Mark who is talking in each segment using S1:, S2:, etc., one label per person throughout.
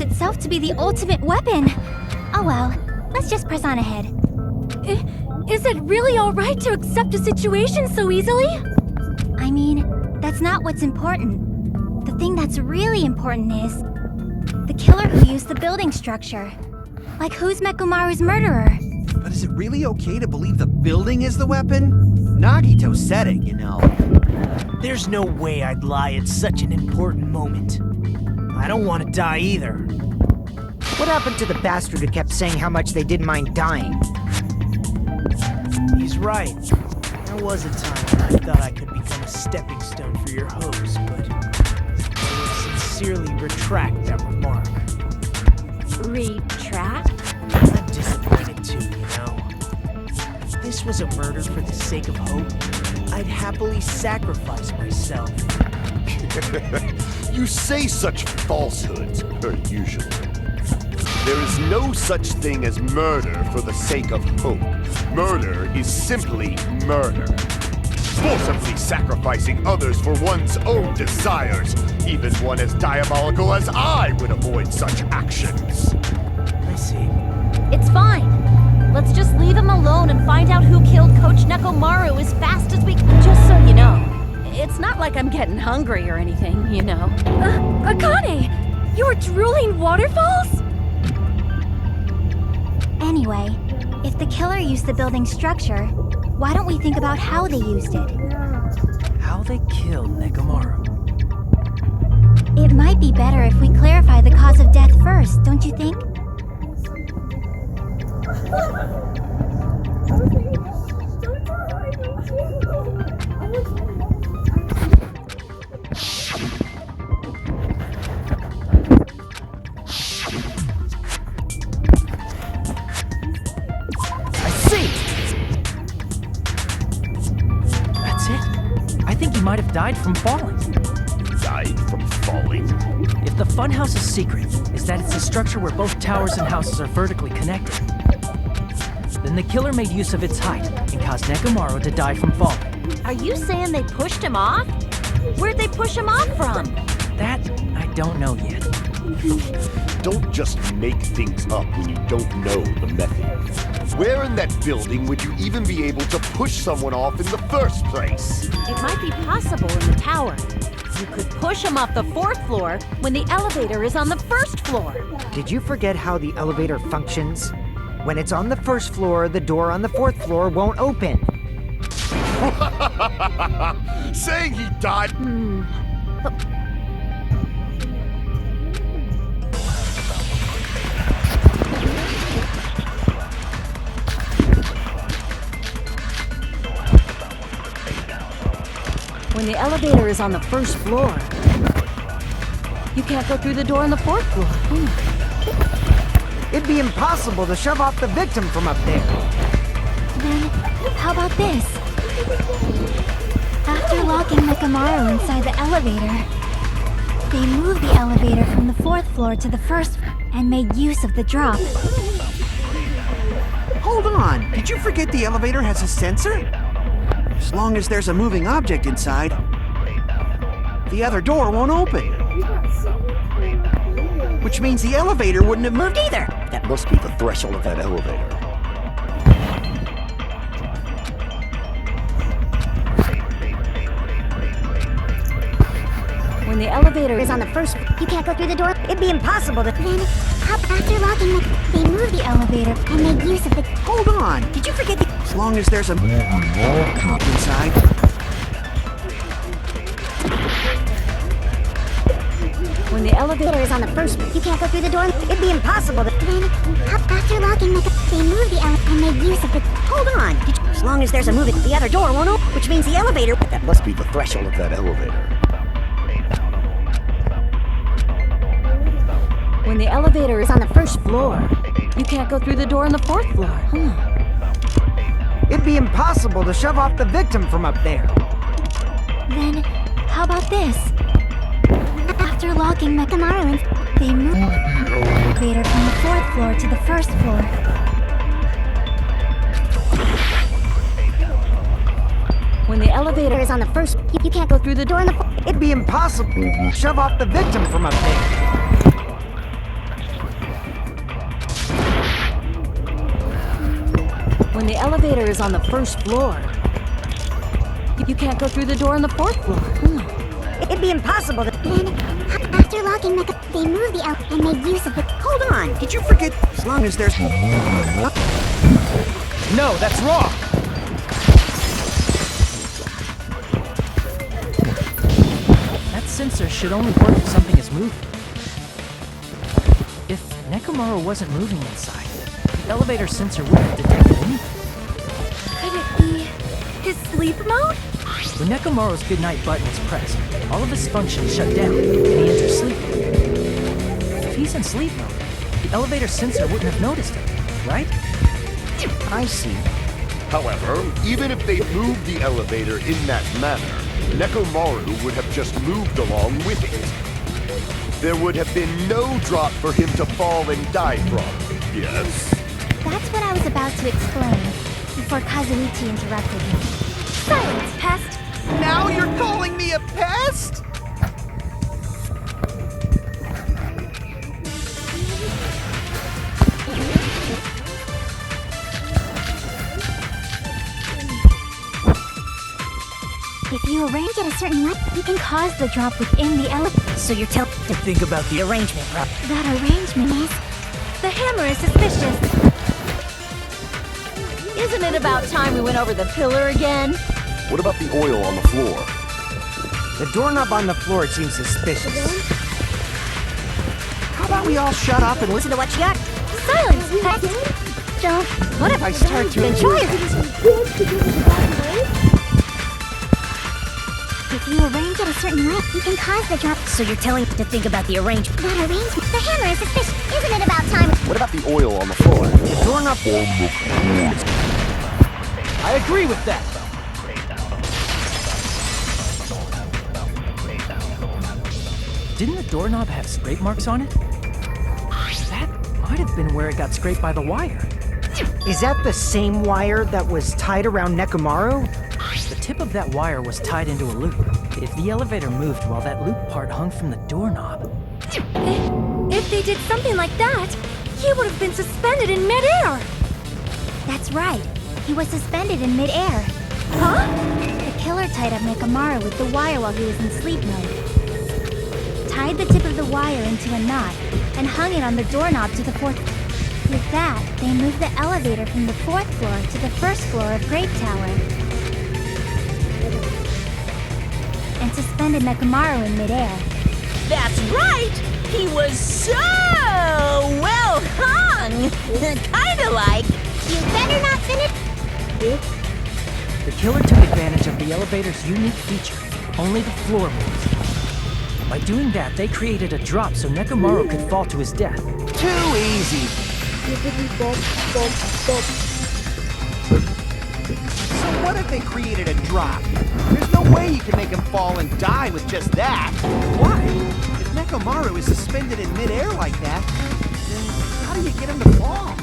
S1: force itself to be the ultimate weapon. Oh well, let's just press on ahead. Is it really alright to accept a situation so easily? I mean, that's not what's important. The thing that's really important is the killer who used the building structure. Like, who's Mekomaru's murderer?
S2: But is it really okay to believe the building is the weapon? Nagito said it, you know.
S3: There's no way I'd lie at such an important moment. I don't want to die either.
S4: What happened to the bastard who kept saying how much they didn't mind dying?
S3: He's right. There was a time when I thought I could become a stepping stone for your hopes, but I will sincerely retract that remark.
S1: Retract?
S3: I'm disappointed too, you know. If this was a murder for the sake of hope, I'd happily sacrifice myself.
S5: You say such falsehoods, per usual. There is no such thing as murder for the sake of hope. Murder is simply murder. Forcibly sacrificing others for one's own desires. Even one as diabolical as I would avoid such actions.
S3: I see.
S6: It's fine. Let's just leave him alone and find out who killed Coach Nekomaru as fast as we can. Just so you know, it's not like I'm getting hungry or anything, you know.
S1: Akane! You were drooling waterfalls? Anyway, if the killer used the building structure, why don't we think about how they used it?
S3: How they killed Nekomaru.
S1: It might be better if we clarify the cause of death first, don't you think?
S3: Might have died from falling.
S5: Died from falling?
S3: If the funhouse's secret is that it's a structure where both towers and houses are vertically connected, then the killer made use of its height and caused Nekomaru to die from falling.
S6: Are you saying they pushed him off? Where'd they push him off from?
S3: That I don't know yet.
S5: Don't just make things up when you don't know the method. Where in that building would you even be able to push someone off in the first place?
S6: It might be possible in the tower. You could push him off the 4th floor when the elevator is on the 1st floor.
S4: Did you forget how the elevator functions? When it's on the 1st floor, the door on the 4th floor won't open.
S5: Saying he died...
S6: When the elevator is on the 1st floor, you can't go through the door on the 4th floor.
S4: It'd be impossible to shove off the victim from up there.
S1: Then, how about this? After locking Nekomaru inside the elevator, they moved the elevator from the 4th floor to the 1st and made use of the drop.
S2: Hold on, did you forget the elevator has a sensor? As long as there's a moving object inside, the other door won't open. Which means the elevator wouldn't have moved either.
S5: That must be the threshold of that elevator.
S6: When the elevator is on the 1st,
S1: You can't go through the door. It'd be impossible to... Then, after locking they moved the elevator and made use of the...
S2: Hold on, did you forget the... As long as there's a moving object inside.
S6: when the elevator is on the 1st,
S1: You can't go through the door. It'd be impossible to... Then, after locking they moved the elevator and made use of the...
S4: Hold on! As long as there's a moving, the other door won't open, which means the elevator...
S5: That must be the threshold of that elevator.
S6: when the elevator is on the 1st floor, you can't go through the door on the 4th floor.
S4: It'd be impossible to shove off the victim from up there.
S1: Then, how about this? After locking Nekomaru, they moved the elevator from the 4th floor to the 1st floor.
S6: When the elevator is on the 1st,
S1: You can't go through the door on the...
S4: It'd be impossible to shove off the victim from up there.
S6: when the elevator is on the first floor, you can't go through the door on the fourth floor.
S7: It'd be impossible to... Then, after locking the... They moved the elevator and made use of the...
S2: Hold on, did you forget? As long as there's...
S3: No, that's wrong! That sensor should only work if something is moving. If Nekomaru wasn't moving inside, the elevator sensor wouldn't have detected anything.
S1: Could it be his sleep mode?
S3: When Nekomaru's goodnight button is pressed, all of his functions shut down, and he enters sleep mode. If he's in sleep mode, the elevator sensor wouldn't have noticed him, right?
S4: I see.
S5: However, even if they moved the elevator in that manner, Nekomaru would have just moved along with it. There would have been no drop for him to fall and die from. Yes?
S1: That's what I was about to explain before Kazuichi interrupted me. Silence, pest!
S2: Now you're calling me a pest?
S1: If you arrange it a certain way, you can cause the drop within the elevator.
S7: So you're telling...
S3: To think about the arrangement, right?
S1: That arrangement is... The hammer is suspicious.
S6: Isn't it about time we went over the pillar again?
S5: What about the oil on the floor?
S4: The doorknob on the floor seems suspicious.
S2: How about we all shut up and listen to what you got?
S1: Silence, pest! Don't...
S2: What if I start to
S1: enjoy it? If you arrange it a certain way, you can cause the drop.
S7: So you're telling to think about the arrangement.
S1: That arrangement... The hammer is suspicious. Isn't it about time...
S5: What about the oil on the floor?
S4: The doorknob...
S3: I agree with that. Didn't the doorknob have scrape marks on it? That might have been where it got scraped by the wire.
S4: Is that the same wire that was tied around Nekomaru?
S3: The tip of that wire was tied into a loop. If the elevator moved while that loop part hung from the doorknob...
S1: If they did something like that, he would have been suspended in midair! That's right. He was suspended in midair. Huh? The killer tied up Nekomaru with the wire while he was in sleep mode. Tied the tip of the wire into a knot and hung it on the doorknob to the fourth. With that, they moved the elevator from the fourth floor to the first floor of Great Tower. And suspended Nekomaru in midair.
S6: That's right! He was so well hung! Kinda like...
S1: You better not finish.
S3: The killer took advantage of the elevator's unique feature. Only the floor moved. By doing that, they created a drop so Nekomaru could fall to his death.
S2: Too easy. So what if they created a drop? There's no way you can make him fall and die with just that. Why? If Nekomaru is suspended in midair like that, then how do you get him to fall?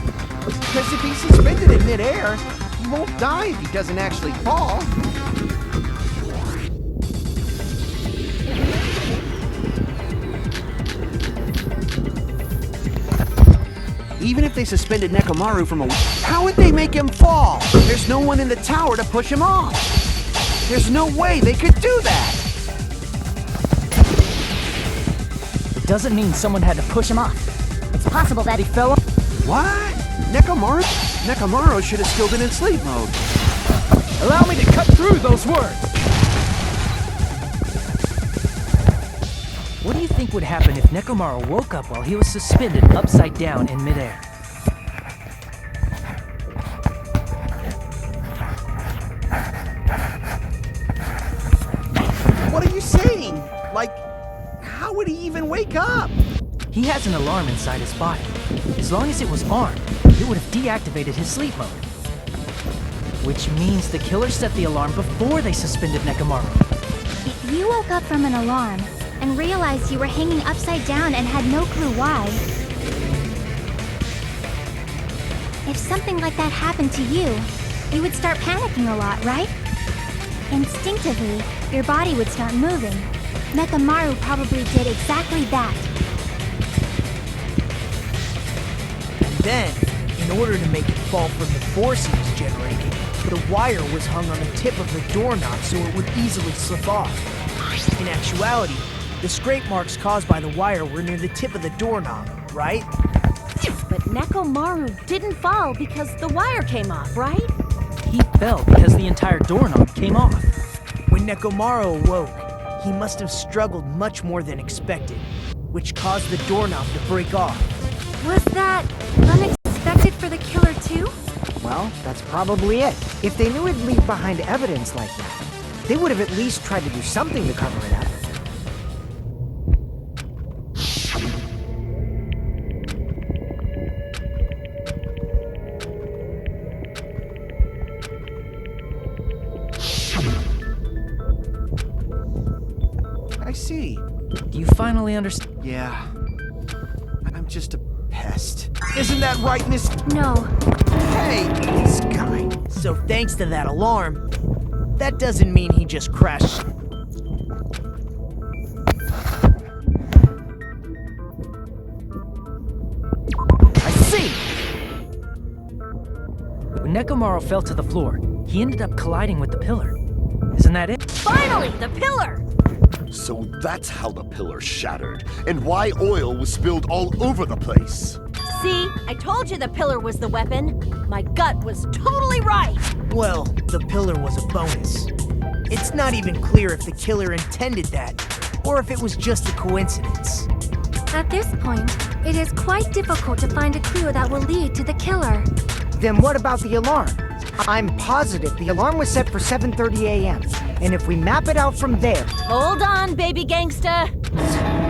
S2: Because if he's suspended in midair, he won't die if he doesn't actually fall. Even if they suspended Nekomaru from a... How would they make him fall? There's no one in the tower to push him off. There's no way they could do that.
S3: It doesn't mean someone had to push him off.
S7: It's possible that he fell off.
S2: What? Nekomaru? Nekomaru should have still been in sleep mode.
S3: Allow me to cut through those words! What do you think would happen if Nekomaru woke up while he was suspended upside down in midair?
S2: What are you saying? Like, how would he even wake up?
S3: He has an alarm inside his body. As long as it was armed, it would have deactivated his sleep mode. Which means the killer set the alarm before they suspended Nekomaru.
S1: If you woke up from an alarm and realized you were hanging upside down and had no clue why, if something like that happened to you, you would start panicking a lot, right? Instinctively, your body would start moving. Nekomaru probably did exactly that.
S4: And then,
S8: In order to make it fall from the force he was generating, the wire was hung on the tip of the doorknob so it would easily slip off. In actuality, the scrape marks caused by the wire were near the tip of the doorknob, right?
S6: But Nekomaru didn't fall because the wire came off, right?
S3: He fell because the entire doorknob came off.
S8: When Nekomaru awoke, he must have struggled much more than expected, which caused the doorknob to break off.
S1: Was that unexpected for the killer too?
S4: Well, that's probably it. If they knew it'd leave behind evidence like that, they would have at least tried to do something to cover it up.
S2: I see.
S3: Do you finally understand?
S2: Yeah. I'm just a pest. Isn't that right, Miss?
S1: No.
S2: Hey!
S4: This guy.
S8: So thanks to that alarm, that doesn't mean he just crashed. I see!
S3: When Nekomaru fell to the floor, he ended up colliding with the pillar. Isn't that it?
S6: Finally, the pillar!
S5: So that's how the pillar shattered, and why oil was spilled all over the place.
S6: See, I told you the pillar was the weapon. My gut was totally right.
S8: Well, the pillar was a bonus. It's not even clear if the killer intended that, or if it was just a coincidence.
S1: At this point, it is quite difficult to find a clue that will lead to the killer.
S4: Then what about the alarm? I'm positive the alarm was set for 7:30 a.m. And if we map it out from there...
S6: Hold on, baby gangsta.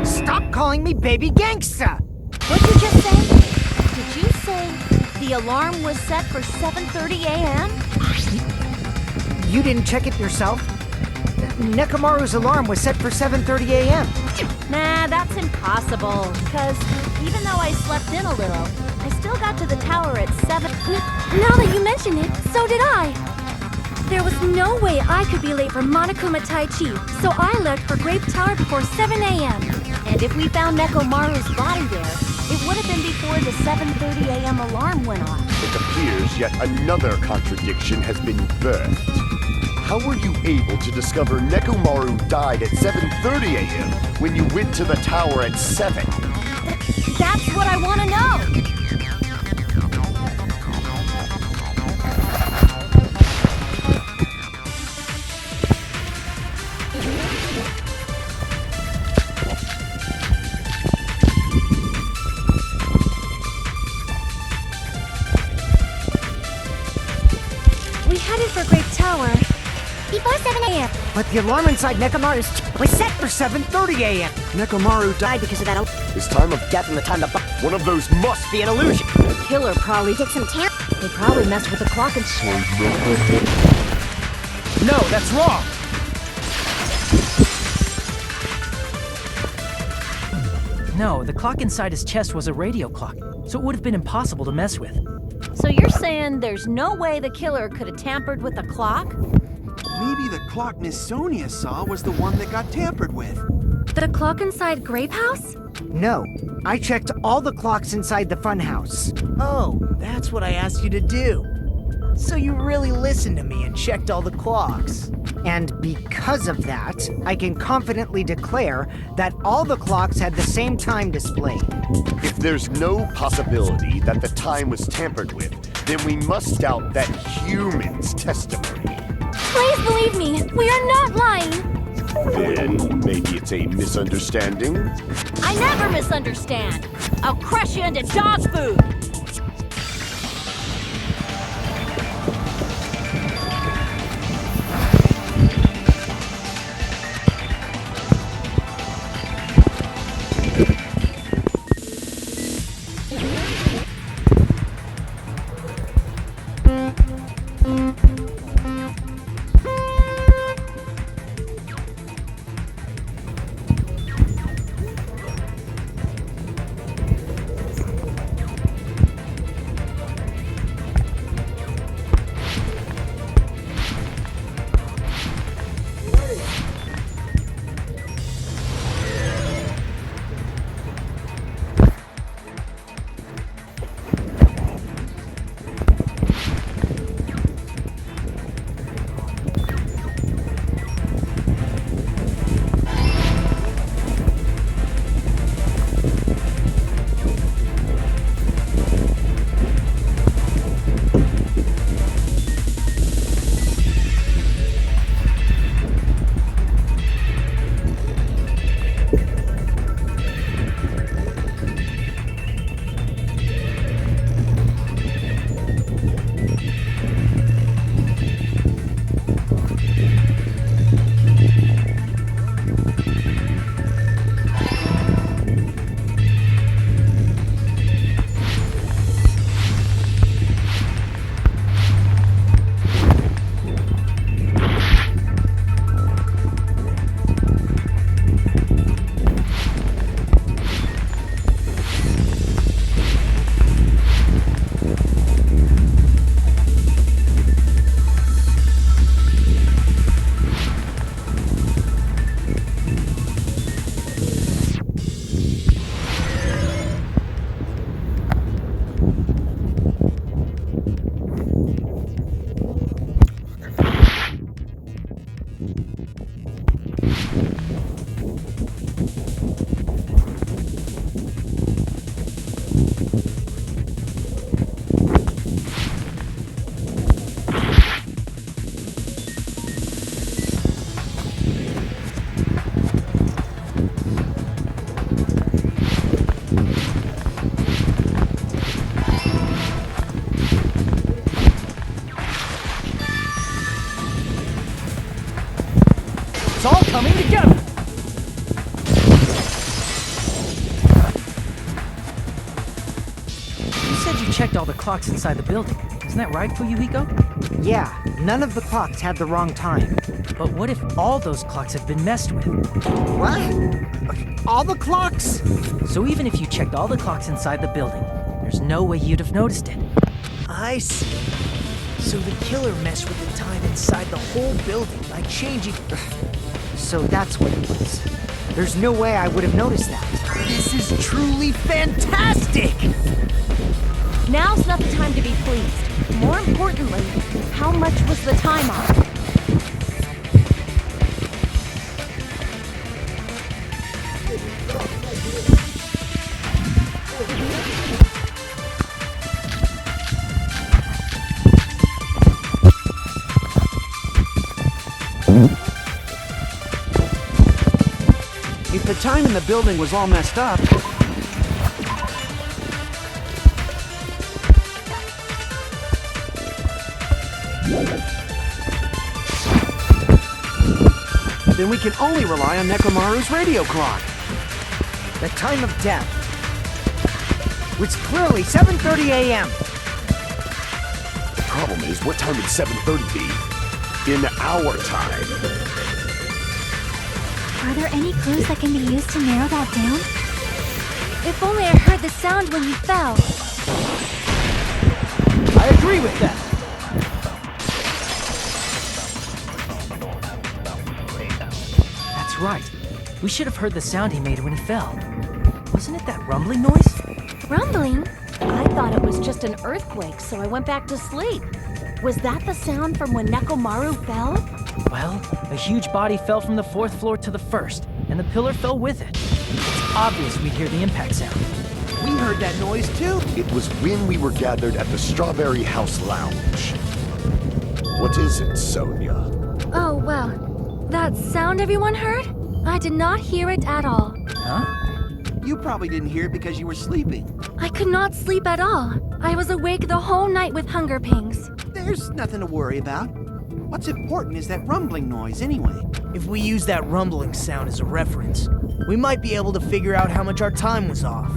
S4: Stop calling me baby gangsta!
S6: What'd you just say? Did you say the alarm was set for 7:30 a.m.?
S4: You didn't check it yourself? Nekomaru's alarm was set for 7:30 a.m.
S6: Nah, that's impossible. Because even though I slept in a little, I still got to the tower at 7.
S1: Now that you mention it, so did I. There was no way I could be late for Monokuma Tai Chi, so I left for Grape Tower before 7 a.m.
S6: And if we found Nekomaru's body there, it would have been before the 7:30 a.m. alarm went off.
S5: It appears yet another contradiction has been birthed. How were you able to discover Nekomaru died at 7:30 a.m. when you went to the tower at 7?
S6: That's what I want to know.
S1: We headed for Grape Tower
S7: Before 7 a.m.
S4: But the alarm inside Nekomaru's was set for 7:30 a.m.
S2: Nekomaru died.
S7: Because of that,
S5: His time of
S7: death and the time to
S5: one of those must
S7: be an illusion.
S6: The killer probably
S7: Did some time.
S6: They probably messed with the clock and
S8: No, that's wrong!
S3: No, the clock inside his chest was a radio clock, so it would have been impossible to mess with.
S6: So you're saying there's no way the killer could have tampered with the clock?
S2: Maybe the clock Miss Sonia saw was the one that got tampered with.
S1: The clock inside Grape House?
S4: No, I checked all the clocks inside the funhouse.
S8: Oh, that's what I asked you to do. So you really listened to me and checked all the clocks.
S4: And because of that, I can confidently declare that all the clocks had the same time displayed.
S5: If there's no possibility that the time was tampered with, then we must doubt that human's testimony.
S1: Please believe me, we are not lying.
S5: Then maybe it's a misunderstanding?
S6: I never misunderstand. I'll crush you into dog food.
S3: all coming together! You said you checked all the clocks inside the building. Isn't that right, Fuyuhiko?
S4: Yeah, none of the clocks had the wrong time.
S3: But what if all those clocks have been messed with?
S4: What? All the clocks?
S3: So even if you checked all the clocks inside the building, there's no way you'd have noticed it.
S8: I see. So the killer messed with the time inside the whole building by changing...
S4: So that's what it was. There's no way I would have noticed that.
S8: This is truly fantastic!
S6: Now's not the time to be pleased. More importantly, how much was the time off?
S2: If the time in the building was all messed up, then we can only rely on Nekomaru's radio clock.
S4: The time of death was clearly 7:30 a.m.
S5: The problem is, what time would 7:30 be? In our time.
S1: Are there any clues that can be used to narrow that down? If only I heard the sound when you fell.
S8: I agree with that.
S3: That's right. We should have heard the sound he made when he fell. Wasn't it that rumbling noise?
S1: Rumbling?
S6: I thought it was just an earthquake, so I went back to sleep. Was that the sound from when Nekomaru fell?
S3: Well, a huge body fell from the 4th floor to the 1st, and the pillar fell with it. It's obvious we'd hear the impact sound.
S2: We heard that noise too.
S5: It was when we were gathered at the Strawberry House Lounge. What is it, Sonia?
S1: Oh, well. That sound everyone heard? I did not hear it at all.
S3: Huh?
S2: You probably didn't hear it because you were sleeping.
S1: I could not sleep at all. I was awake the whole night with hunger pangs.
S2: There's nothing to worry about. What's important is that rumbling noise anyway.
S8: If we use that rumbling sound as a reference, we might be able to figure out how much our time was off.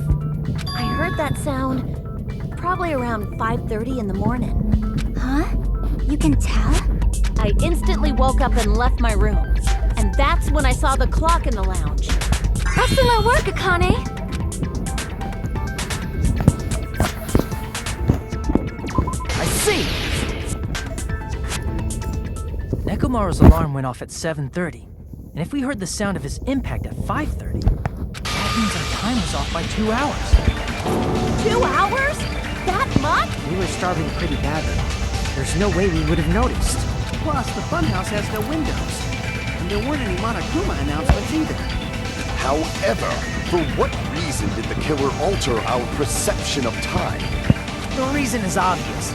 S6: I heard that sound probably around 5:30 in the morning.
S1: Huh? You can tell?
S6: I instantly woke up and left my room. And that's when I saw the clock in the lounge.
S1: Excellent work, Akane!
S8: I see!
S3: Nekomaru's alarm went off at 7:30, and if we heard the sound of his impact at 5:30, that means our time was off by 2 hours.
S6: 2 hours? That much?
S4: We were starving pretty badly. There's no way we would have noticed.
S2: Plus, the funhouse has no windows. And there weren't any Monokuma announcements either.
S5: However, for what reason did the killer alter our perception of time?
S8: The reason is obvious,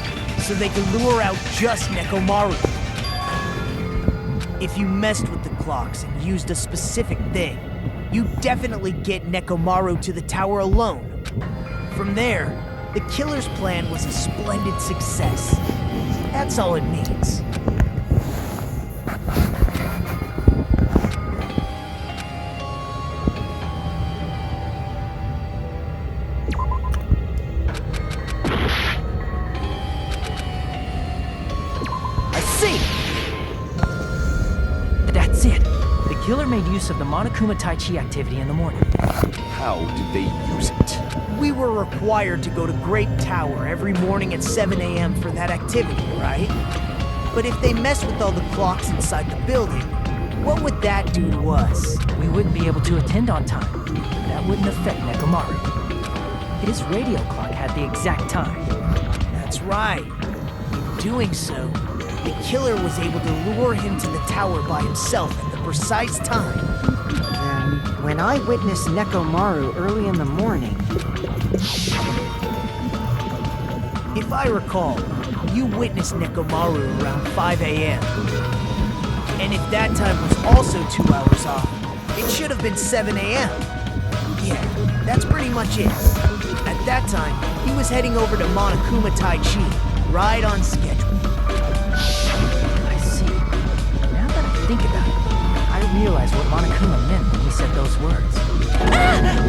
S8: so they could lure out just Nekomaru. If you messed with the clocks and used a specific thing, you definitely get Nekomaru to the tower alone. From there, the killer's plan was a splendid success. That's all it means.
S3: That's it. The killer made use of the Monokuma Tai Chi activity in the morning.
S5: How did they use it?
S8: We were required to go to Great Tower every morning at 7 a.m. for that activity, right? But if they mess with all the clocks inside the building, what would that do to us?
S3: We wouldn't be able to attend on time. That wouldn't affect Nekomaru. His radio clock had the exact time.
S8: That's right. In doing so, the killer was able to lure him to the tower by himself at the precise time.
S4: And when I witnessed Nekomaru early in the morning...
S8: If I recall, you witnessed Nekomaru around 5 a.m. And if that time was also 2 hours off, it should have been 7 a.m. Yeah, that's pretty much it. At that time, he was heading over to Monokuma Tai Chi, right on schedule.
S3: I see. Now that I think about it,
S4: I
S3: realize what Monokuma meant when he said those words.